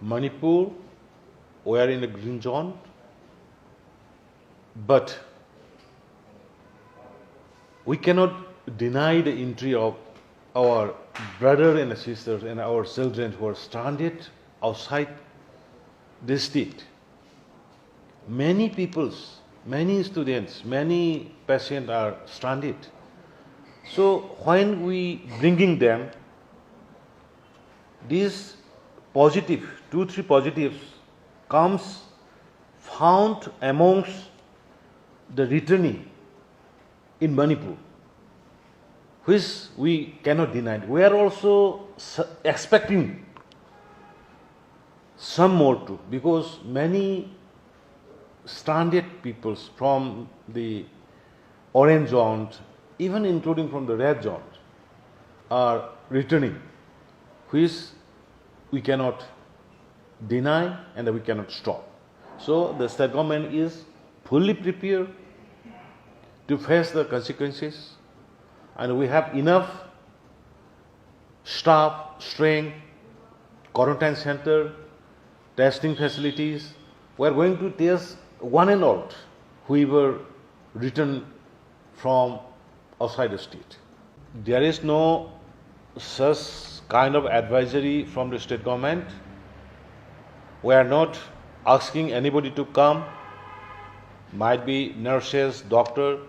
Manipur, we are in a green zone, but we cannot deny the entry of our brothers and sisters and our children who are stranded outside this state. Many peoples, many students, many patients are stranded. So when we bringing them, these positive, 2-3 positives comes found amongst the returnee in Manipur, which we cannot deny. We are also expecting some more too, because many stranded peoples from the orange zone, even including from the red zone, are returning, which we cannot deny and we cannot stop. So the state government is fully prepared to face the consequences, and we have enough staff, strength, quarantine center, testing facilities. We are going to test one and all whoever returned from outside the state. There is no such kind of advisory from the state government. We are not asking anybody to come, might be nurses, doctor.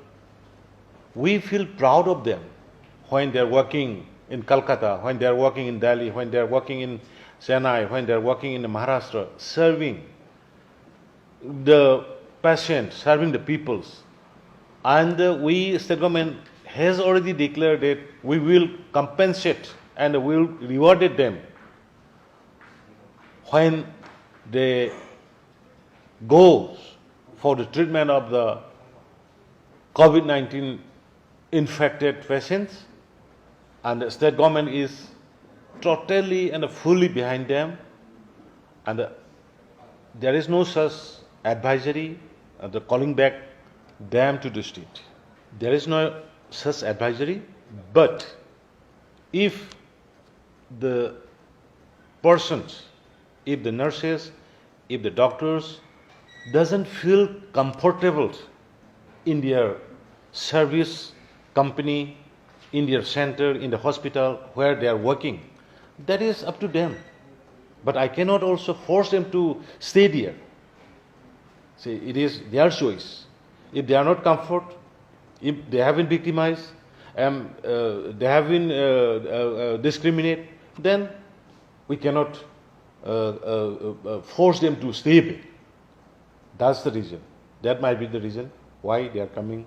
We feel proud of them when they are working in Calcutta, when they are working in Delhi, when they are working in Chennai, when they are working in Maharashtra, serving the patients, serving the peoples. And we, state government, has already declared that we will compensate and we will reward them when they go for the treatment of the COVID-19 infected patients, and the state government is totally and fully behind them, and there is no such advisory calling back them to the state. There is no such advisory, but if the persons, if the nurses, if the doctors doesn't feel comfortable in their service company, in their center, in the hospital where they are working, that is up to them. But I cannot also force them to stay there. See, it is their choice. If they are not comfort, if they have been victimized, they have been discriminated, then we cannot force them to stay there. That's the reason. That might be the reason why they are coming.